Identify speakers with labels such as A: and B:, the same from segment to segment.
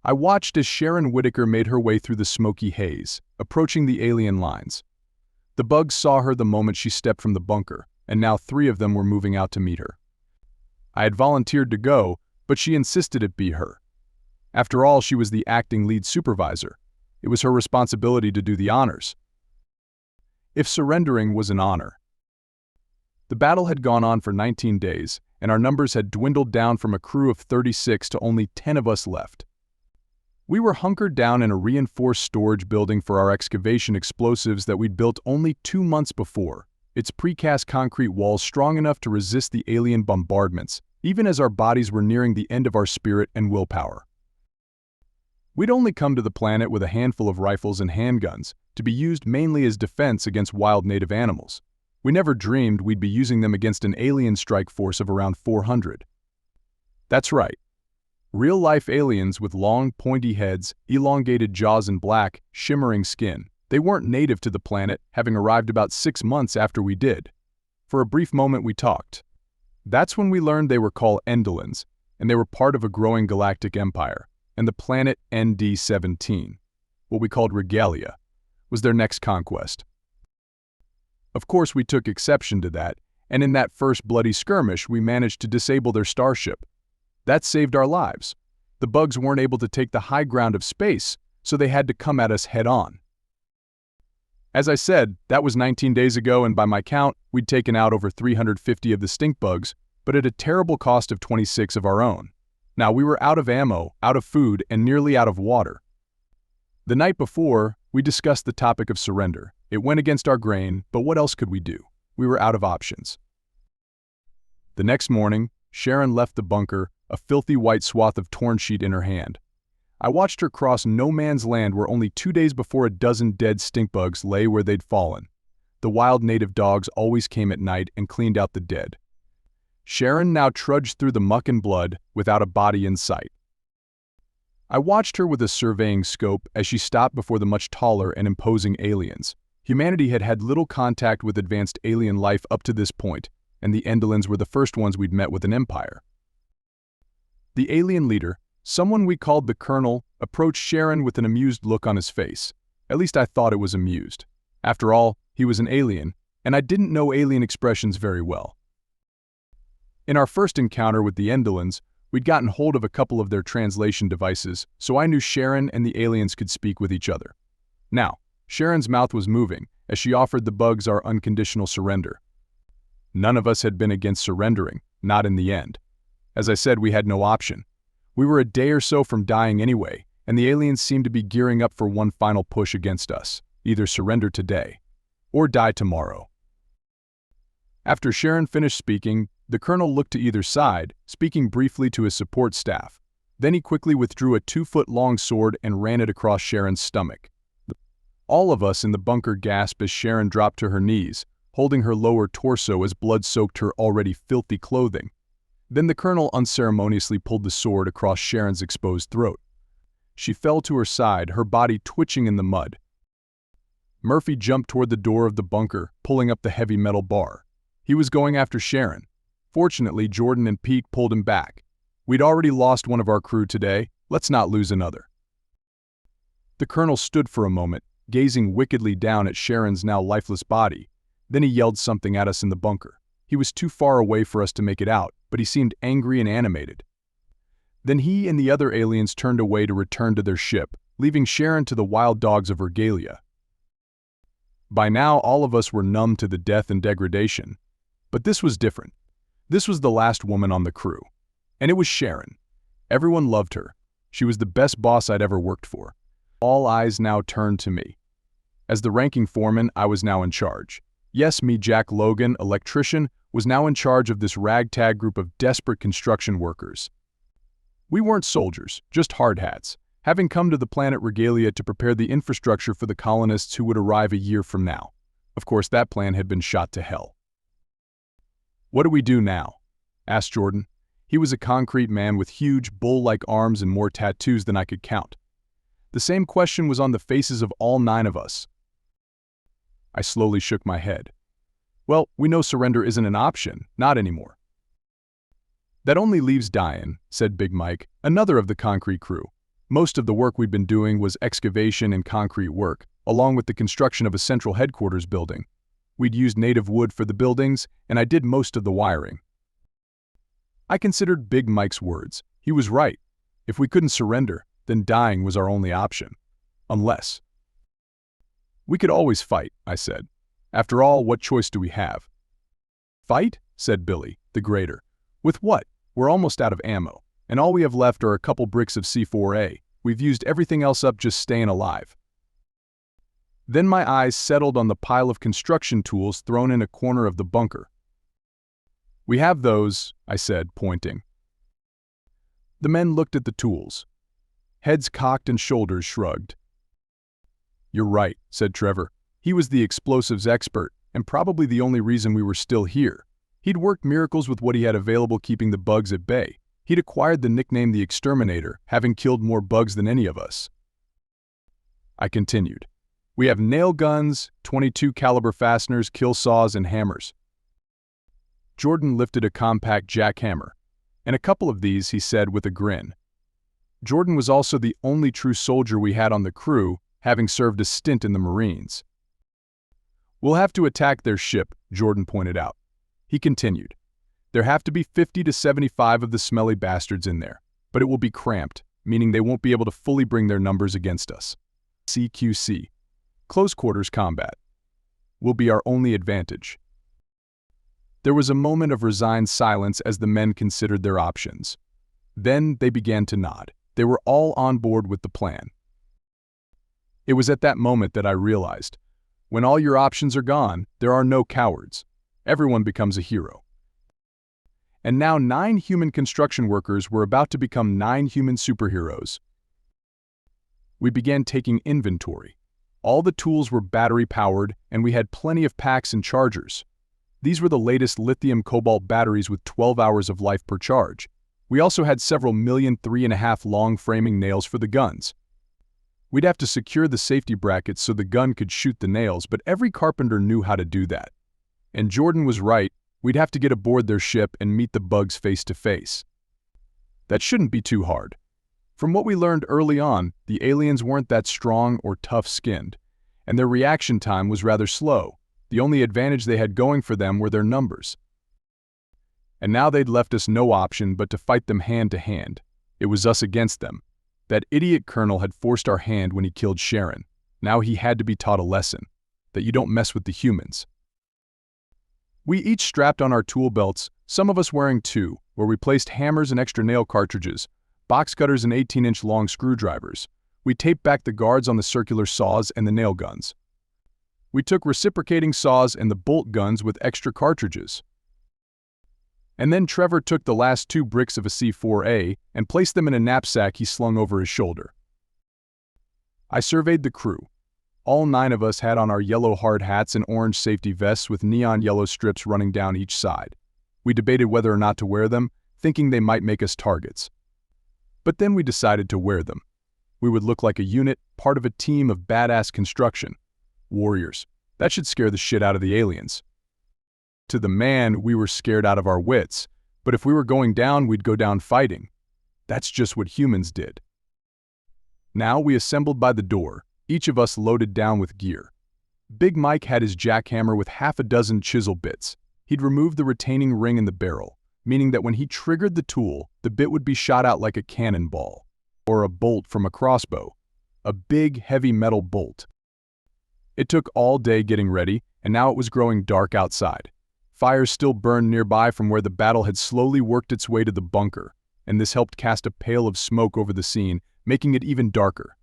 A: I watched as Sharon Whitaker made her way through the smoky haze, approaching the alien lines. The bugs saw her the moment she stepped from the bunker, and now 3 of them were moving out to meet her. I had volunteered to go, but she insisted it be her. After all, she was the acting lead supervisor. It was her responsibility to do the honors. If surrendering was an honor. The battle had gone on for 19 days, and our numbers had dwindled down from a crew of 36 to only 10 of us left. We were hunkered down in a reinforced storage building for our excavation explosives that we'd built only 2 months before, its precast concrete walls strong enough to resist the alien bombardments, even as our bodies were nearing the end of our spirit and willpower. We'd only come to the planet with a handful of rifles and handguns, to be used mainly as defense against wild native animals. We never dreamed we'd be using them against an alien strike force of around 400. That's right. Real-life aliens with long, pointy heads, elongated jaws and black, shimmering skin. They weren't native to the planet, having arrived about 6 months after we did. For a brief moment we talked. That's when we learned they were called Endolans, and they were part of a growing galactic empire, and the planet ND-17, what we called Regalia, was their next conquest. Of course we took exception to that, and in that first bloody skirmish we managed to disable their starship. That saved our lives. The bugs weren't able to take the high ground of space, so they had to come at us head-on. As I said, that was 19 days ago, and by my count, we'd taken out over 350 of the stink bugs, but at a terrible cost of 26 of our own. Now we were out of ammo, out of food, and nearly out of water. The night before, we discussed the topic of surrender. It went against our grain, but what else could we do? We were out of options. The next morning, Sharon left the bunker, a filthy white swath of torn sheet in her hand. I watched her cross no man's land where only 2 days before a dozen dead stink bugs lay where they'd fallen. The wild native dogs always came at night and cleaned out the dead. Sharon now trudged through the muck and blood without a body in sight. I watched her with a surveying scope as she stopped before the much taller and imposing aliens. Humanity had had little contact with advanced alien life up to this point, and the Endolans were the first ones we'd met with an empire. The alien leader, someone we called the Colonel, approached Sharon with an amused look on his face. At least I thought it was amused. After all, he was an alien, and I didn't know alien expressions very well. In our first encounter with the Endolans, we'd gotten hold of a couple of their translation devices, so I knew Sharon and the aliens could speak with each other. Now, Sharon's mouth was moving as she offered the bugs our unconditional surrender. None of us had been against surrendering, not in the end. As I said, we had no option. We were a day or so from dying anyway, and the aliens seemed to be gearing up for one final push against us, either surrender today or die tomorrow. After Sharon finished speaking, the Colonel looked to either side, speaking briefly to his support staff. Then he quickly withdrew a 2-foot-long sword and ran it across Sharon's stomach. All of us in the bunker gasped as Sharon dropped to her knees, holding her lower torso as blood soaked her already filthy clothing. Then the Colonel unceremoniously pulled the sword across Sharon's exposed throat. She fell to her side, her body twitching in the mud. Murphy jumped toward the door of the bunker, pulling up the heavy metal bar. He was going after Sharon. Fortunately, Jordan and Pete pulled him back. We'd already lost one of our crew today, let's not lose another. The Colonel stood for a moment, gazing wickedly down at Sharon's now lifeless body. Then he yelled something at us in the bunker. He was too far away for us to make it out, but he seemed angry and animated. Then he and the other aliens turned away to return to their ship, leaving Sharon to the wild dogs of Regalia. By now, all of us were numb to the death and degradation. But this was different. This was the last woman on the crew. And it was Sharon. Everyone loved her. She was the best boss I'd ever worked for. All eyes now turned to me. As the ranking foreman, I was now in charge. Yes, me, Jack Logan, electrician, was now in charge of this ragtag group of desperate construction workers. We weren't soldiers, just hardhats, having come to the planet Regalia to prepare the infrastructure for the colonists who would arrive a year from now. Of course, that plan had been shot to hell. "What do we do now?" asked Jordan. He was a concrete man with huge, bull-like arms and more tattoos than I could count. The same question was on the faces of all 9 of us. I slowly shook my head. "Well, we know surrender isn't an option, not anymore." "That only leaves dying," said Big Mike, another of the concrete crew. Most of the work we'd been doing was excavation and concrete work, along with the construction of a central headquarters building. We'd used native wood for the buildings, and I did most of the wiring. I considered Big Mike's words. He was right. If we couldn't surrender, then dying was our only option. Unless. We could always fight, I said. After all, what choice do we have? Fight? Said Billy, the grader. With what? We're almost out of ammo, and all we have left are a couple bricks of C4A. We've used everything else up just staying alive. Then my eyes settled on the pile of construction tools thrown in a corner of the bunker. We have those, I said, pointing. The men looked at the tools. Heads cocked and shoulders shrugged. You're right, said Trevor. He was the explosives expert, and probably the only reason we were still here. He'd worked miracles with what he had available, keeping the bugs at bay. He'd acquired the nickname the Exterminator, having killed more bugs than any of us. I continued. We have nail guns, .22 caliber fasteners, kill saws, and hammers. Jordan lifted a compact jackhammer. And a couple of these, he said with a grin. Jordan was also the only true soldier we had on the crew, having served a stint in the Marines. We'll have to attack their ship, Jordan pointed out. He continued. There have to be 50 to 75 of the smelly bastards in there, but it will be cramped, meaning they won't be able to fully bring their numbers against us. CQC. Close quarters combat. Will be our only advantage. There was a moment of resigned silence as the men considered their options. Then they began to nod. They were all on board with the plan. It was at that moment that I realized, when all your options are gone, there are no cowards. Everyone becomes a hero. And now 9 human construction workers were about to become 9 human superheroes. We began taking inventory. All the tools were battery-powered, and we had plenty of packs and chargers. These were the latest lithium-cobalt batteries with 12 hours of life per charge. We also had several million 3.5 long framing nails for the guns. We'd have to secure the safety brackets so the gun could shoot the nails, but every carpenter knew how to do that. And Jordan was right, we'd have to get aboard their ship and meet the bugs face to face. That shouldn't be too hard. From what we learned early on, the aliens weren't that strong or tough-skinned, and their reaction time was rather slow. The only advantage they had going for them were their numbers. And now they'd left us no option but to fight them hand to hand. It was us against them. That idiot colonel had forced our hand when he killed Sharon. Now he had to be taught a lesson, that you don't mess with the humans. We each strapped on our tool belts, some of us wearing 2, where we placed hammers and extra nail cartridges, box cutters and 18-inch long screwdrivers. We taped back the guards on the circular saws and the nail guns. We took reciprocating saws and the bolt guns with extra cartridges. And then Trevor took the last 2 bricks of a C4A and placed them in a knapsack he slung over his shoulder. I surveyed the crew. All 9 of us had on our yellow hard hats and orange safety vests with neon yellow strips running down each side. We debated whether or not to wear them, thinking they might make us targets. But then we decided to wear them. We would look like a unit, part of a team of badass construction. Warriors. That should scare the shit out of the aliens. To the man, we were scared out of our wits, but if we were going down, we'd go down fighting. That's just what humans did. Now we assembled by the door, each of us loaded down with gear. Big Mike had his jackhammer with half a dozen chisel bits. He'd removed the retaining ring in the barrel, meaning that when he triggered the tool, the bit would be shot out like a cannonball, or a bolt from a crossbow, a big, heavy metal bolt. It took all day getting ready, and now it was growing dark outside. Fires still burned nearby from where the battle had slowly worked its way to the bunker, and this helped cast a pale of smoke over the scene, making it even darker.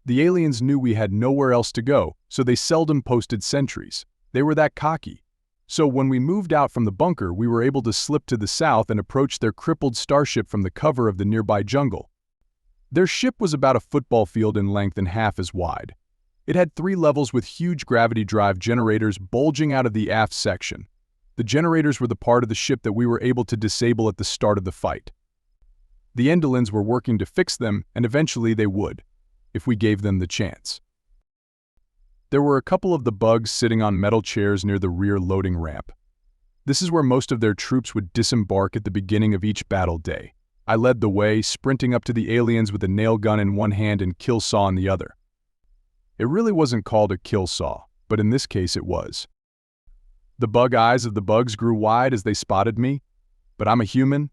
A: The aliens knew we had nowhere else to go, so they seldom posted sentries. They were that cocky. So when we moved out from the bunker, we were able to slip to the south and approach their crippled starship from the cover of the nearby jungle. Their ship was about a football field in length and half as wide. It had 3 levels with huge gravity drive generators bulging out of the aft section. The generators were the part of the ship that we were able to disable at the start of the fight. The Endolins were working to fix them, and eventually they would, if we gave them the chance. There were a couple of the bugs sitting on metal chairs near the rear loading ramp. This is where most of their troops would disembark at the beginning of each battle day. I led the way, sprinting up to the aliens with a nail gun in one hand and kill saw in the other. It really wasn't called a kill saw, but in this case it was. The bug eyes of the bugs grew wide as they spotted me, but I'm a human.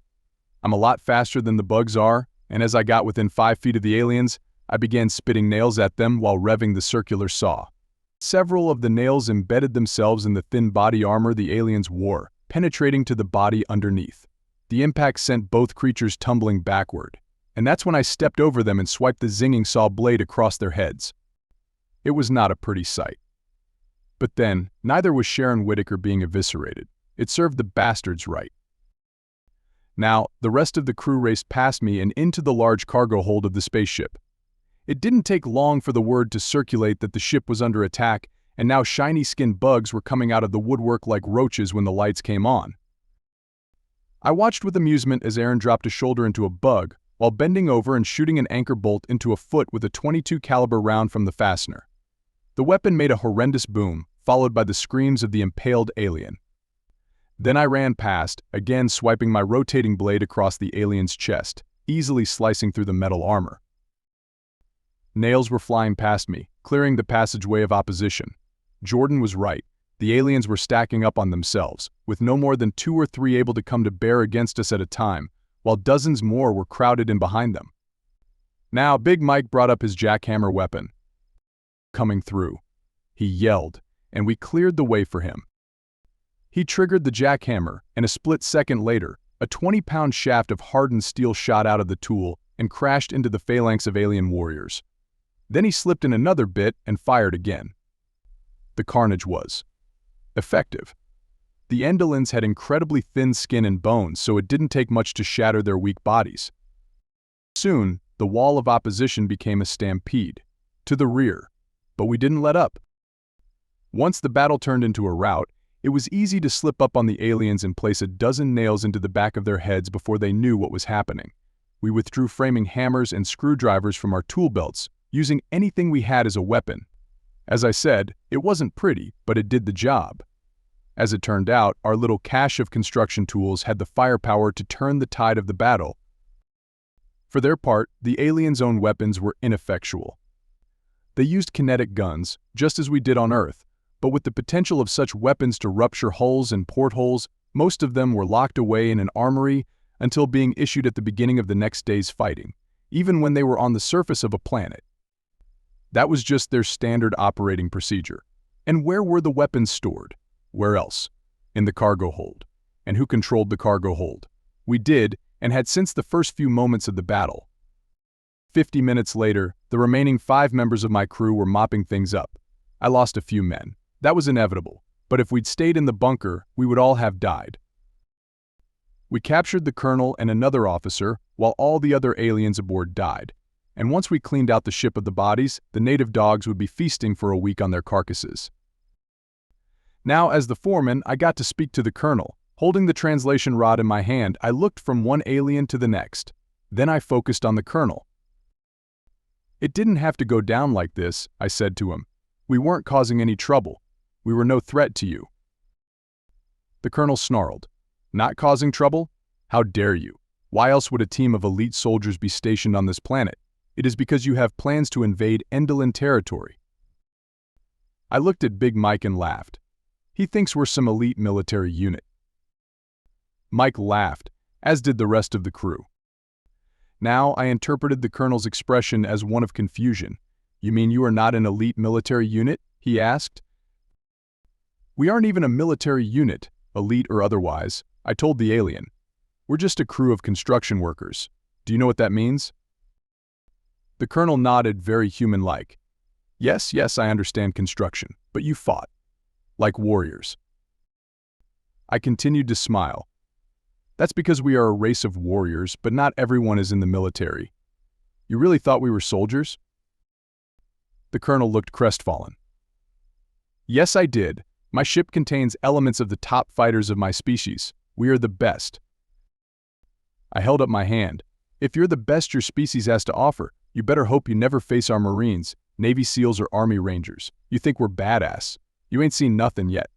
A: I'm a lot faster than the bugs are, and as I got within 5 feet of the aliens, I began spitting nails at them while revving the circular saw. Several of the nails embedded themselves in the thin body armor the aliens wore, penetrating to the body underneath. The impact sent both creatures tumbling backward, and that's when I stepped over them and swiped the zinging saw blade across their heads. It was not a pretty sight. But then, neither was Sharon Whitaker being eviscerated. It served the bastards right. Now, the rest of the crew raced past me and into the large cargo hold of the spaceship. It didn't take long for the word to circulate that the ship was under attack, and now shiny-skinned bugs were coming out of the woodwork like roaches when the lights came on. I watched with amusement as Aaron dropped a shoulder into a bug, while bending over and shooting an anchor bolt into a foot with a .22 caliber round from the fastener. The weapon made a horrendous boom, followed by the screams of the impaled alien. Then I ran past, again swiping my rotating blade across the alien's chest, easily slicing through the metal armor. Nails were flying past me, clearing the passageway of opposition. Jordan was right. The aliens were stacking up on themselves, with no more than 2 or 3 able to come to bear against us at a time, while dozens more were crowded in behind them. Now Big Mike brought up his jackhammer weapon. Coming through. He yelled, and we cleared the way for him. He triggered the jackhammer, and a split second later, a 20-pound shaft of hardened steel shot out of the tool and crashed into the phalanx of alien warriors. Then he slipped in another bit and fired again. The carnage was effective. The Endolins had incredibly thin skin and bones, so it didn't take much to shatter their weak bodies. Soon, the wall of opposition became a stampede. To the rear. But we didn't let up. Once the battle turned into a rout, it was easy to slip up on the aliens and place a dozen nails into the back of their heads before they knew what was happening. We withdrew framing hammers and screwdrivers from our tool belts, using anything we had as a weapon. As I said, it wasn't pretty, but it did the job. As it turned out, our little cache of construction tools had the firepower to turn the tide of the battle. For their part, the aliens' own weapons were ineffectual. They used kinetic guns, just as we did on Earth, but with the potential of such weapons to rupture hulls and portholes, most of them were locked away in an armory until being issued at the beginning of the next day's fighting, even when they were on the surface of a planet. That was just their standard operating procedure. And where were the weapons stored? Where else? In the cargo hold. And who controlled the cargo hold? We did, and had since the first few moments of the battle. 50 minutes later, the remaining 5 members of my crew were mopping things up. I lost a few men. That was inevitable, but if we'd stayed in the bunker, we would all have died. We captured the colonel and another officer, while all the other aliens aboard died. And once we cleaned out the ship of the bodies, the native dogs would be feasting for a week on their carcasses. Now, as the foreman, I got to speak to the colonel. Holding the translation rod in my hand, I looked from one alien to the next. Then I focused on the colonel. "It didn't have to go down like this," I said to him. "We weren't causing any trouble. We were no threat to you." The colonel snarled. "Not causing trouble? How dare you? Why else would a team of elite soldiers be stationed on this planet? It is because you have plans to invade Endolin territory." I looked at Big Mike and laughed. He thinks we're some elite military unit. Mike laughed, as did the rest of the crew. Now I interpreted the colonel's expression as one of confusion. "You mean you are not an elite military unit?" he asked. "We aren't even a military unit, elite or otherwise," I told the alien. "We're just a crew of construction workers. Do you know what that means?" The colonel nodded very human-like. Yes, I understand construction, but you fought. Like warriors." I continued to smile. "That's because we are a race of warriors, but not everyone is in the military. You really thought we were soldiers?" The colonel looked crestfallen. "Yes, I did. My ship contains elements of the top fighters of my species. We are the best." I held up my hand. "If you're the best your species has to offer, you better hope you never face our Marines, Navy SEALs, or Army Rangers. You think we're badass. You ain't seen nothing yet."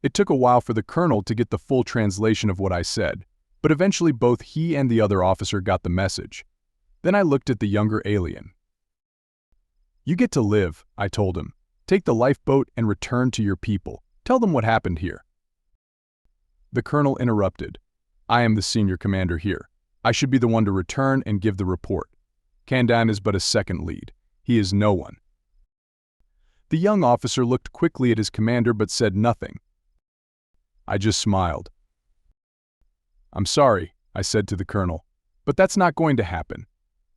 A: It took a while for the colonel to get the full translation of what I said. but eventually both he and the other officer got the message. Then I looked at the younger alien. "You get to live," I told him. "Take the lifeboat and return to your people. Tell them what happened here." The colonel interrupted. "I am the senior commander here. I should be the one to return and give the report. Kandan is but a second lead. He is no one." The young officer looked quickly at his commander but said nothing. I just smiled. "I'm sorry," I said to the colonel, "but that's not going to happen.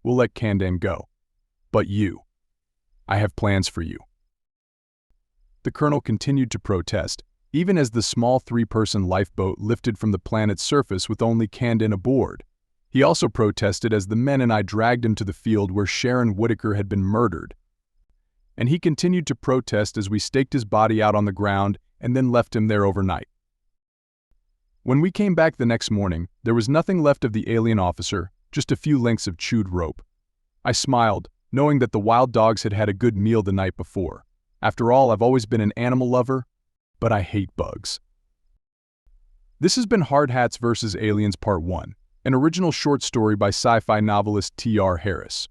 A: We'll let Kandan go. But you. I have plans for you." The colonel continued to protest, even as the small 3-person lifeboat lifted from the planet's surface with only Kandan aboard. He also protested as the men and I dragged him to the field where Sharon Whitaker had been murdered. And he continued to protest as we staked his body out on the ground and then left him there overnight. When we came back the next morning, there was nothing left of the alien officer, just a few lengths of chewed rope. I smiled, knowing that the wild dogs had had a good meal the night before. After all, I've always been an animal lover, but I hate bugs. This has been Hard Hats vs. Aliens Part 1, an original short story by sci-fi novelist T.R. Harris.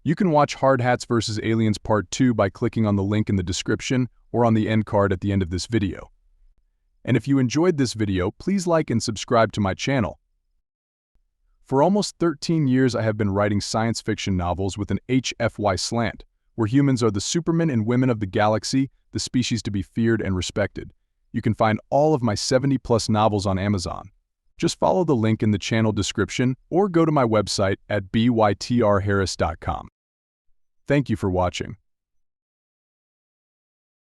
A: You can watch Hard Hats vs. Aliens Part 2 by clicking on the link in the description or on the end card at the end of this video. And if you enjoyed this video, please like and subscribe to my channel. For almost 13 years, I have been writing science fiction novels with an HFY slant, where humans are the supermen and women of the galaxy, the species to be feared and respected. You can find all of my 70+ novels on Amazon. Just follow the link in the channel description or go to my website at bytrharris.com. Thank you for watching.